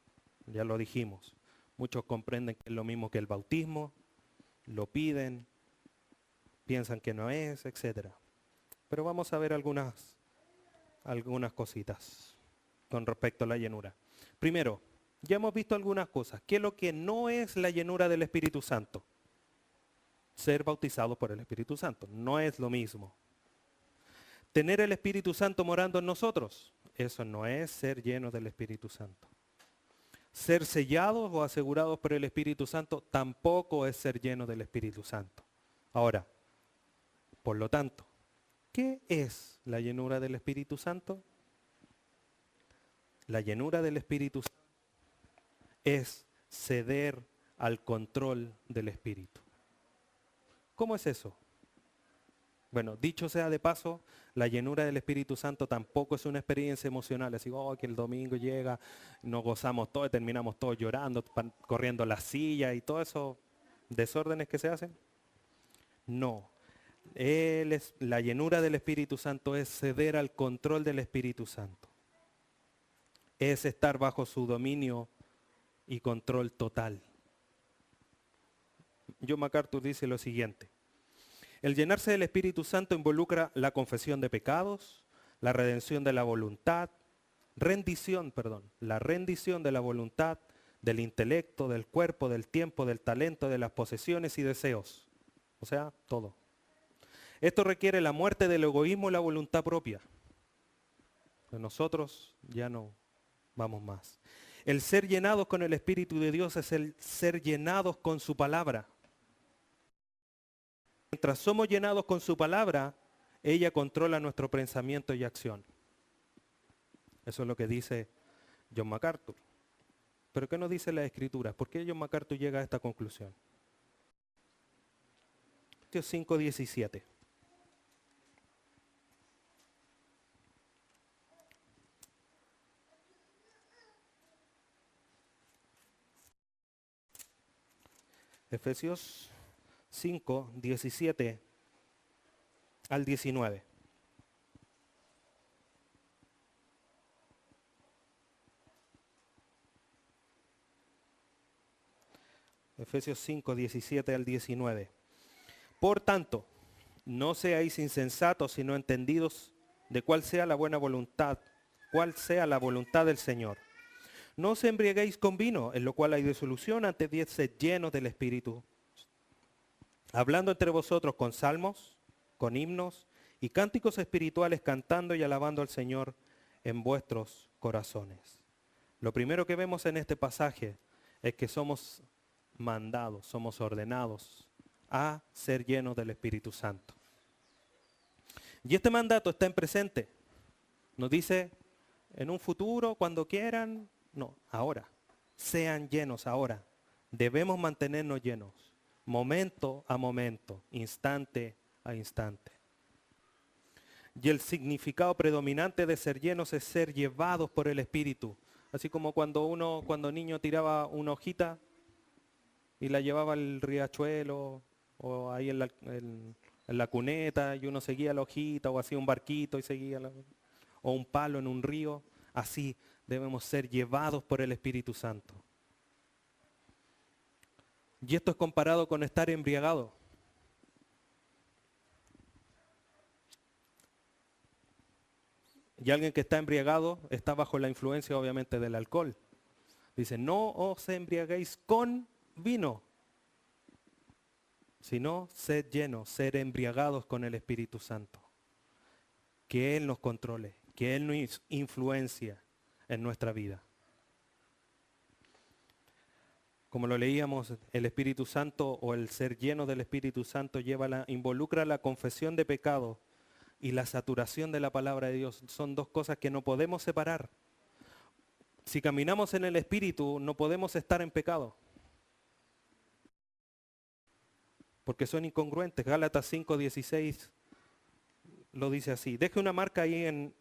ya lo dijimos. Muchos comprenden que es lo mismo que el bautismo, lo piden, piensan que no es, etc. Pero vamos a ver algunas cositas con respecto a la llenura. Primero, ya hemos visto algunas cosas. ¿Qué es lo que no es la llenura del Espíritu Santo? Ser bautizado por el Espíritu Santo. No es lo mismo. Tener el Espíritu Santo morando en nosotros. Eso no es ser lleno del Espíritu Santo. Ser sellados o asegurados por el Espíritu Santo tampoco es ser lleno del Espíritu Santo. Ahora, por lo tanto, ¿qué es la llenura del Espíritu Santo? La llenura del Espíritu Santo es ceder al control del Espíritu. ¿Cómo es eso? Bueno, dicho sea de paso, la llenura del Espíritu Santo tampoco es una experiencia emocional, así que el domingo llega, nos gozamos todo y terminamos todos llorando, corriendo la silla y todo eso. desórdenes que se hacen? No. La llenura del Espíritu Santo es ceder al control del Espíritu Santo. Es estar bajo su dominio y control total. John MacArthur dice lo siguiente: el llenarse del Espíritu Santo involucra la confesión de pecados, la redención de la voluntad, la rendición de la voluntad, del intelecto, del cuerpo, del tiempo, del talento, de las posesiones y deseos. O sea, todo. Esto requiere la muerte del egoísmo y la voluntad propia. Nosotros ya no vamos más. El ser llenados con el Espíritu de Dios es el ser llenados con su palabra. Mientras somos llenados con su palabra, ella controla nuestro pensamiento y acción. Eso es lo que dice John MacArthur. ¿Pero qué nos dice la Escritura? ¿Por qué John MacArthur llega a esta conclusión? Efesios 5:17. Efesios 5:17 al 19. Efesios 5:17 al 19. Por tanto, no seáis insensatos, sino entendidos de cuál sea la buena voluntad, cuál sea la voluntad del Señor. No os embriaguéis con vino, en lo cual hay disolución, antes bien sed llenos del Espíritu, hablando entre vosotros con salmos, con himnos y cánticos espirituales, cantando y alabando al Señor en vuestros corazones. Lo primero que vemos en este pasaje es que somos mandados, somos ordenados a ser llenos del Espíritu Santo. Y este mandato está en presente. Nos dice en un futuro, cuando quieran, no, ahora. Sean llenos ahora. Debemos mantenernos llenos, momento a momento, instante a instante. Y el significado predominante de ser llenos es ser llevados por el Espíritu. Así como cuando niño tiraba una hojita y la llevaba al riachuelo o ahí en la cuneta y uno seguía la hojita o hacía un barquito y seguía o un palo en un río. Así debemos ser llevados por el Espíritu Santo. Y esto es comparado con estar embriagado. Y alguien que está embriagado está bajo la influencia obviamente del alcohol. Dice, no os embriaguéis con vino, sino sed llenos, ser embriagados con el Espíritu Santo. Que Él nos controle, que Él nos influencia en nuestra vida. Como lo leíamos, el Espíritu Santo o el ser lleno del Espíritu Santo involucra la confesión de pecado y la saturación de la palabra de Dios. Son dos cosas que no podemos separar. Si caminamos en el Espíritu, no podemos estar en pecado, porque son incongruentes. Gálatas 5:16 lo dice así. Deje una marca ahí en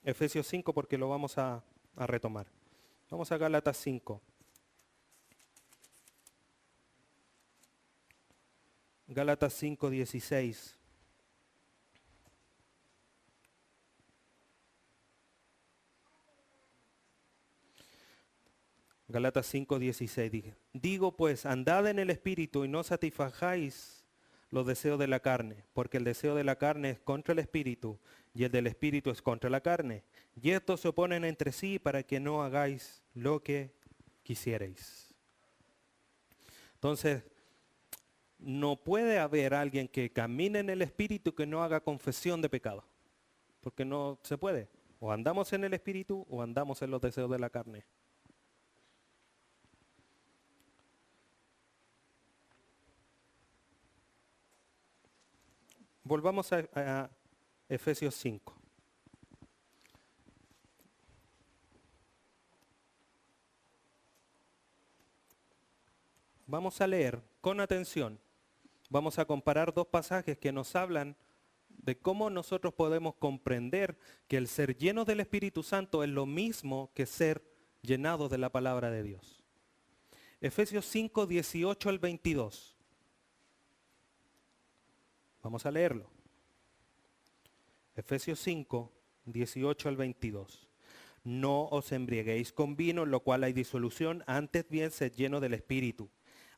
Efesios 5 porque lo vamos a retomar. Vamos a Gálatas 5. Gálatas 5:16. Gálatas 5:16 dije, digo pues, andad en el Espíritu y no satisfagáis los deseos de la carne, porque el deseo de la carne es contra el Espíritu y el del Espíritu es contra la carne. Y estos se oponen entre sí para que no hagáis lo que quisierais. Entonces, no puede haber alguien que camine en el Espíritu que no haga confesión de pecado, porque no se puede. O andamos en el Espíritu o andamos en los deseos de la carne. Volvamos a Efesios 5. Vamos a leer con atención. Vamos a comparar dos pasajes que nos hablan de cómo nosotros podemos comprender que el ser lleno del Espíritu Santo es lo mismo que ser llenado de la palabra de Dios. Efesios 5, 18 al 22. Vamos a leerlo. Efesios 5, 18 al 22. No os embriaguéis con vino, en lo cual hay disolución, antes bien sed llenos del Espíritu,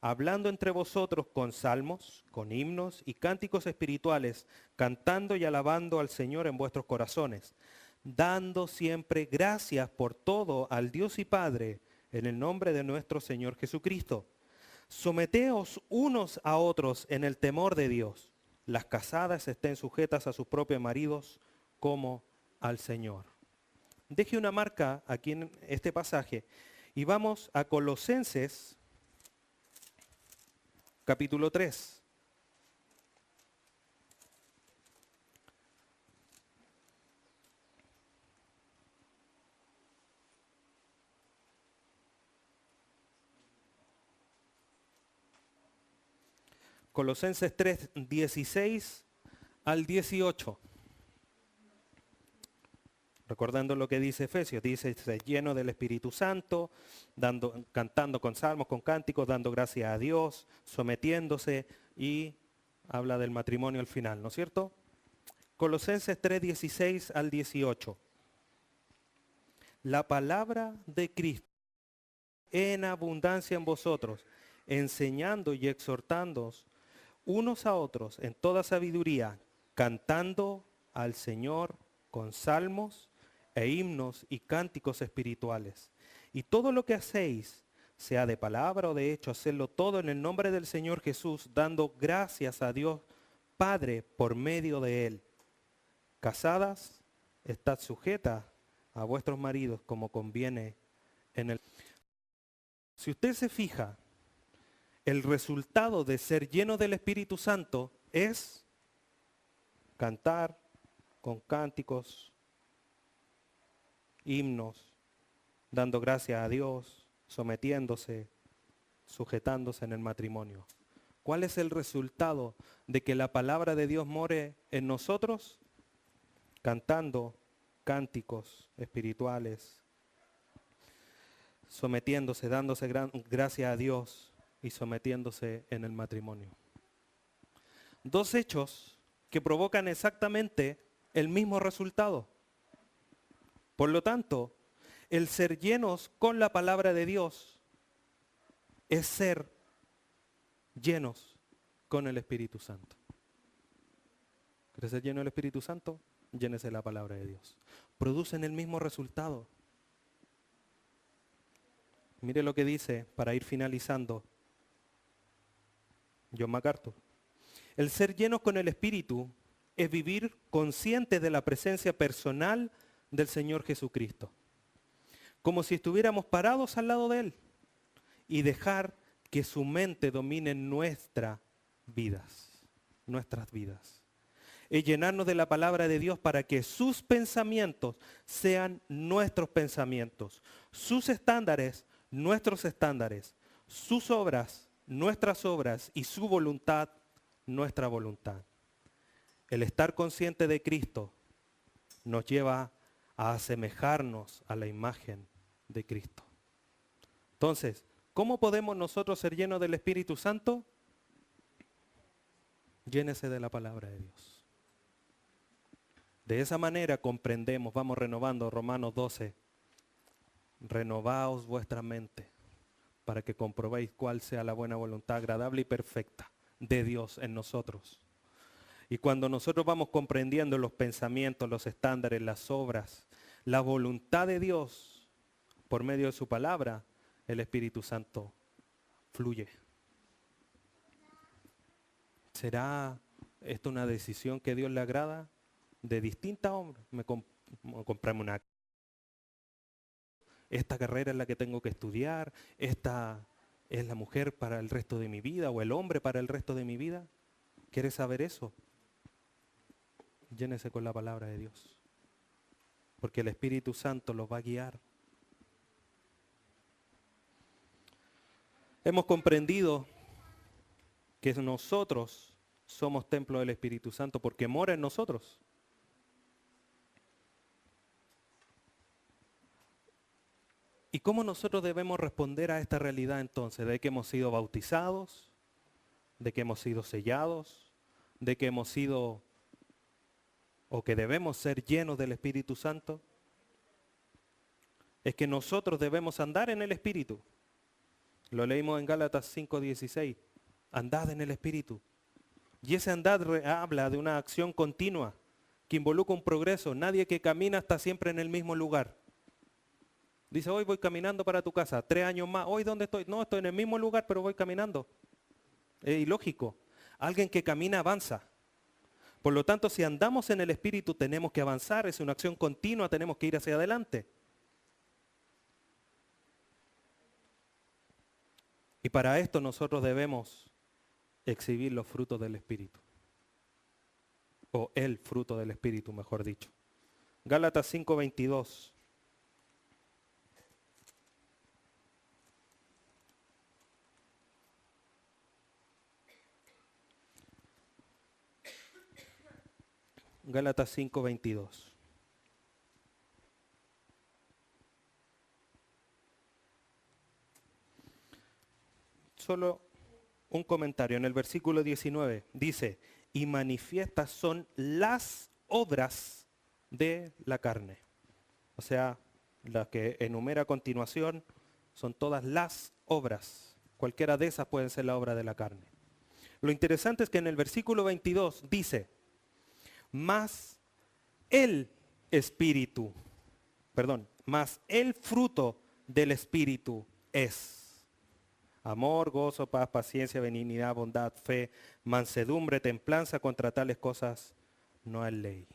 hablando entre vosotros con salmos, con himnos y cánticos espirituales, cantando y alabando al Señor en vuestros corazones, dando siempre gracias por todo al Dios y Padre, en el nombre de nuestro Señor Jesucristo. Someteos unos a otros en el temor de Dios. Las casadas estén sujetas a sus propios maridos como al Señor. Deje una marca aquí en este pasaje y vamos a Colosenses capítulo 3. Colosenses 3, 16 al 18. Recordando lo que dice Efesios, dice, lleno del Espíritu Santo, cantando con salmos, con cánticos, dando gracias a Dios, sometiéndose, y habla del matrimonio al final, ¿no es cierto? Colosenses 3, 16 al 18. La palabra de Cristo en abundancia en vosotros, enseñando y exhortándoos unos a otros en toda sabiduría, cantando al Señor con salmos e himnos y cánticos espirituales. Y todo lo que hacéis, sea de palabra o de hecho, hacedlo todo en el nombre del Señor Jesús, dando gracias a Dios Padre por medio de Él. Casadas, estad sujetas a vuestros maridos como conviene en el... Si usted se fija, el resultado de ser lleno del Espíritu Santo es cantar con cánticos, himnos, dando gracias a Dios, sometiéndose, sujetándose en el matrimonio. ¿Cuál es el resultado de que la palabra de Dios more en nosotros? Cantando cánticos espirituales, sometiéndose, dándose gracias a Dios y sometiéndose en el matrimonio. Dos hechos que provocan exactamente el mismo resultado. Por lo tanto, el ser llenos con la palabra de Dios es ser llenos con el Espíritu Santo. ¿Quieres ser lleno del Espíritu Santo? Llénese de la palabra de Dios. Producen el mismo resultado. Mire lo que dice, para ir finalizando, John MacArthur. El ser llenos con el Espíritu es vivir consciente de la presencia personal del Señor Jesucristo. Como si estuviéramos parados al lado de Él y dejar que su mente domine nuestras vidas. Es llenarnos de la palabra de Dios para que sus pensamientos sean nuestros pensamientos, sus estándares, nuestros estándares, sus obras, nuestras obras, y su voluntad, nuestra voluntad. El estar consciente de Cristo nos lleva a asemejarnos a la imagen de Cristo. Entonces, ¿cómo podemos nosotros ser llenos del Espíritu Santo? Llénese de la palabra de Dios. De esa manera comprendemos, vamos renovando Romanos 12. Renovaos vuestra mente para que comprobéis cuál sea la buena voluntad agradable y perfecta de Dios en nosotros. Y cuando nosotros vamos comprendiendo los pensamientos, los estándares, las obras, la voluntad de Dios por medio de su palabra, el Espíritu Santo fluye. ¿Será esto una decisión que a Dios le agrada? De distintas hombres. Comprarme una... Esta carrera es la que tengo que estudiar. Esta es la mujer para el resto de mi vida o el hombre para el resto de mi vida. ¿Quieres saber eso? Llénese con la palabra de Dios. Porque el Espíritu Santo los va a guiar. Hemos comprendido que nosotros somos templo del Espíritu Santo porque mora en nosotros. ¿Y cómo nosotros debemos responder a esta realidad entonces? De que hemos sido bautizados, de que hemos sido sellados, de que hemos sido o que debemos ser llenos del Espíritu Santo? Es que nosotros debemos andar en el Espíritu. Lo leímos en Gálatas 5:16. Andad en el Espíritu. Y ese andar habla de una acción continua que involucra un progreso. Nadie que camina está siempre en el mismo lugar. Dice, hoy voy caminando para tu casa, 3 años más. ¿Hoy dónde estoy? No, estoy en el mismo lugar, pero voy caminando. Es ilógico. Alguien que camina avanza. Por lo tanto, si andamos en el Espíritu, tenemos que avanzar. Es una acción continua, tenemos que ir hacia adelante. Y para esto nosotros debemos exhibir los frutos del Espíritu. O el fruto del Espíritu, mejor dicho. Gálatas 5:22. Gálatas 5:22. Solo un comentario. En el versículo 19 dice, y manifiestas son las obras de la carne. O sea, las que enumera a continuación son todas las obras. Cualquiera de esas pueden ser la obra de la carne. Lo interesante es que en el versículo 22 dice, más el Espíritu, más el fruto del Espíritu es amor, gozo, paz, paciencia, benignidad, bondad, fe, mansedumbre, templanza. Contra tales cosas no hay ley.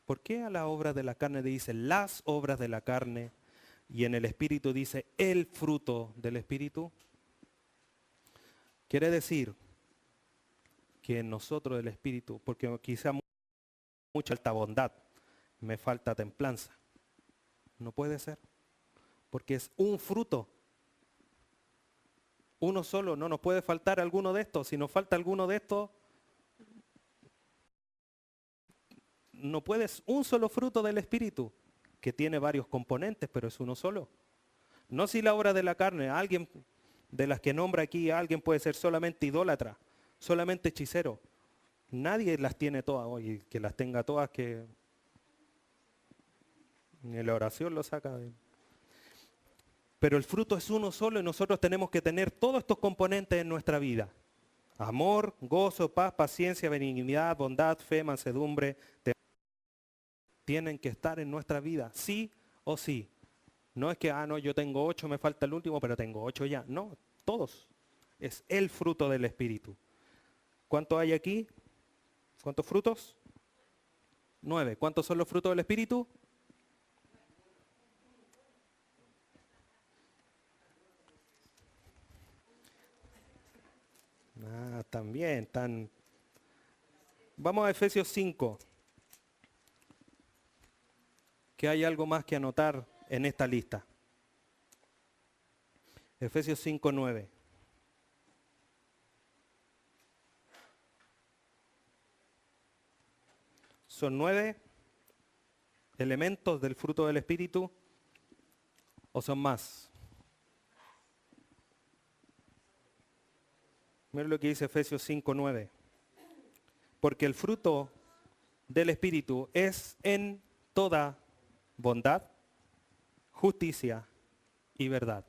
¿Por qué a la obra de la carne dice las obras de la carne y en el Espíritu dice el fruto del Espíritu? Quiere decir que en nosotros el Espíritu, porque quizá mucha alta bondad, me falta templanza. No puede ser, porque es un fruto. Uno solo, no nos puede faltar alguno de estos. Si nos falta alguno de estos, no puedes un solo fruto del Espíritu, que tiene varios componentes, pero es uno solo. No si la obra de la carne, alguien de las que nombra aquí, alguien puede ser solamente idólatra, solamente hechicero. Nadie las tiene todas, oye, que las tenga todas, que en la oración lo saca de... Pero el fruto es uno solo y nosotros tenemos que tener todos estos componentes en nuestra vida. Amor, gozo, paz, paciencia, benignidad, bondad, fe, mansedumbre. Tienen que estar en nuestra vida, sí o sí. No es que, no, yo tengo 8, me falta el último, pero tengo 8 ya. No, todos. Es el fruto del Espíritu. ¿Cuánto hay aquí? ¿Cuántos frutos? 9. ¿Cuántos son los frutos del Espíritu? También están. Vamos a Efesios 5. Que hay algo más que anotar en esta lista. Efesios 5:9. ¿Son 9 elementos del fruto del Espíritu o son más? Mira lo que dice Efesios 5:9. Porque el fruto del Espíritu es en toda bondad, justicia y verdad.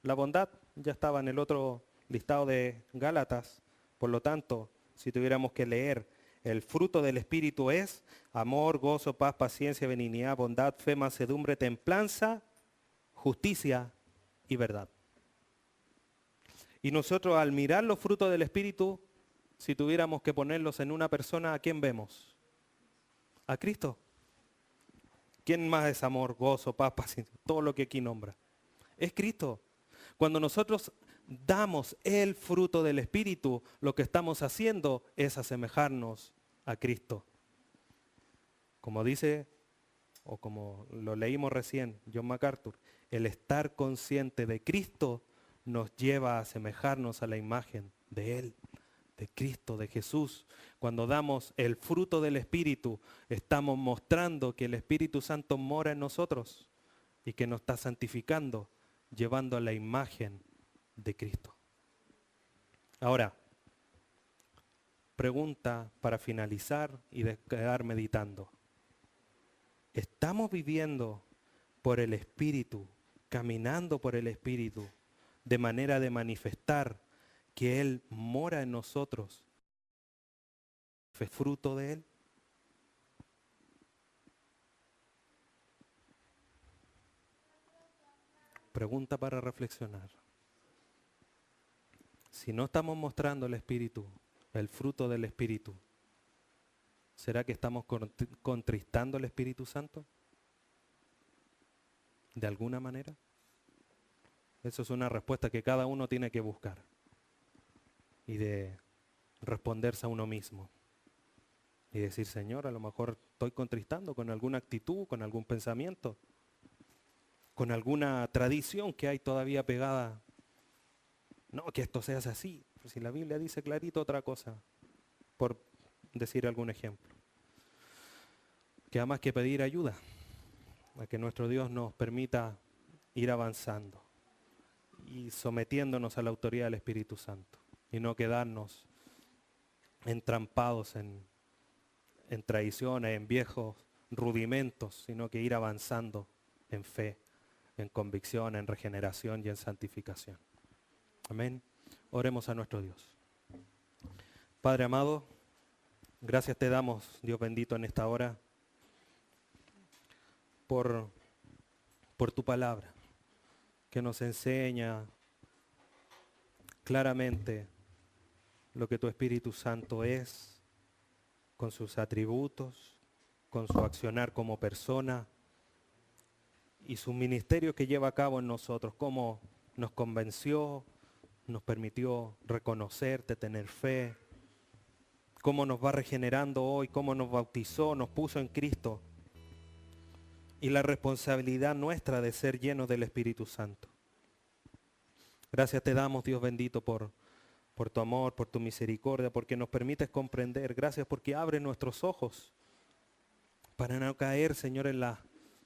La bondad ya estaba en el otro listado de Gálatas, por lo tanto, si tuviéramos que leer, el fruto del Espíritu es amor, gozo, paz, paciencia, benignidad, bondad, fe, mansedumbre, templanza, justicia y verdad. Y nosotros al mirar los frutos del Espíritu, si tuviéramos que ponerlos en una persona, ¿a quién vemos? A Cristo. ¿Quién más es amor, gozo, paz, paciencia? Todo lo que aquí nombra. Es Cristo. Cuando nosotros damos el fruto del Espíritu, lo que estamos haciendo es asemejarnos a Cristo. Como dice, o como lo leímos recién, John MacArthur, el estar consciente de Cristo nos lleva a asemejarnos a la imagen de Él, de Cristo, de Jesús. Cuando damos el fruto del Espíritu, estamos mostrando que el Espíritu Santo mora en nosotros y que nos está santificando, llevando a la imagen de Cristo. Ahora, pregunta para finalizar y de quedar meditando. ¿Estamos viviendo por el Espíritu, caminando por el Espíritu, de manera de manifestar que Él mora en nosotros, fruto de Él? Pregunta para reflexionar. Si no estamos mostrando el Espíritu, el fruto del Espíritu, ¿será que estamos contristando al Espíritu Santo? ¿De alguna manera? Eso es una respuesta que cada uno tiene que buscar y de responderse a uno mismo. Y decir, Señor, a lo mejor estoy contristando con alguna actitud, con algún pensamiento, con alguna tradición que hay todavía pegada. No, que esto se hace así. Pues si la Biblia dice clarito otra cosa, por decir algún ejemplo. Queda más que pedir ayuda, a que nuestro Dios nos permita ir avanzando y sometiéndonos a la autoridad del Espíritu Santo y no quedarnos entrampados en tradiciones, en viejos rudimentos, sino que ir avanzando en fe, en convicción, en regeneración y en santificación. Amén. Oremos a nuestro Dios. Padre amado, gracias te damos, Dios bendito, en esta hora, por tu palabra, que nos enseña claramente lo que tu Espíritu Santo es, con sus atributos, con su accionar como persona y su ministerio que lleva a cabo en nosotros, cómo nos convenció, nos permitió reconocerte, tener fe, cómo nos va regenerando hoy, cómo nos bautizó, nos puso en Cristo, y la responsabilidad nuestra de ser llenos del Espíritu Santo. Gracias te damos, Dios bendito, por tu amor, por tu misericordia, porque nos permites comprender. Gracias porque abres nuestros ojos para no caer, Señor, en las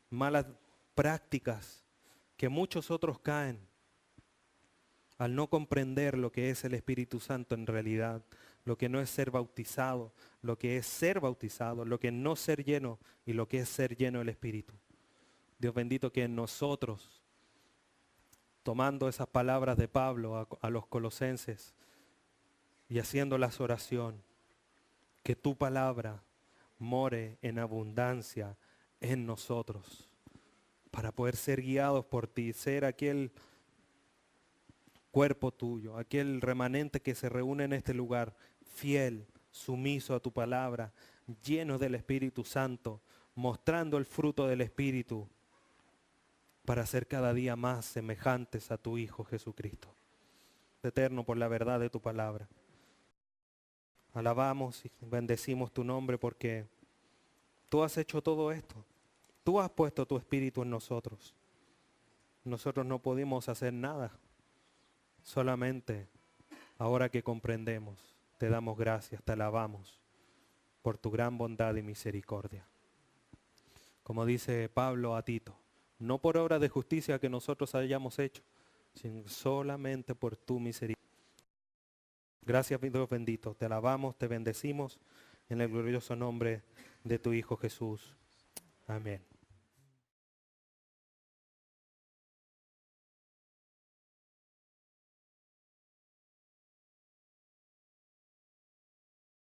malas prácticas que muchos otros caen al no comprender lo que es el Espíritu Santo en realidad, lo que no es ser bautizado, lo que es ser bautizado, lo que no ser lleno y lo que es ser lleno del Espíritu. Dios bendito, que en nosotros, tomando esas palabras de Pablo a los colosenses y haciéndolas oración, que tu palabra more en abundancia en nosotros, para poder ser guiados por ti, ser aquel cuerpo tuyo, aquel remanente que se reúne en este lugar, fiel, sumiso a tu palabra, lleno del Espíritu Santo, mostrando el fruto del Espíritu, para ser cada día más semejantes a tu Hijo Jesucristo. Eterno, por la verdad de tu palabra. Alabamos y bendecimos tu nombre porque tú has hecho todo esto. Tú has puesto tu Espíritu en nosotros. Nosotros no pudimos hacer nada. Solamente ahora que comprendemos, te damos gracias, te alabamos por tu gran bondad y misericordia. Como dice Pablo a Tito, no por obra de justicia que nosotros hayamos hecho, sino solamente por tu misericordia. Gracias, Dios bendito, te alabamos, te bendecimos en el glorioso nombre de tu Hijo Jesús. Amén.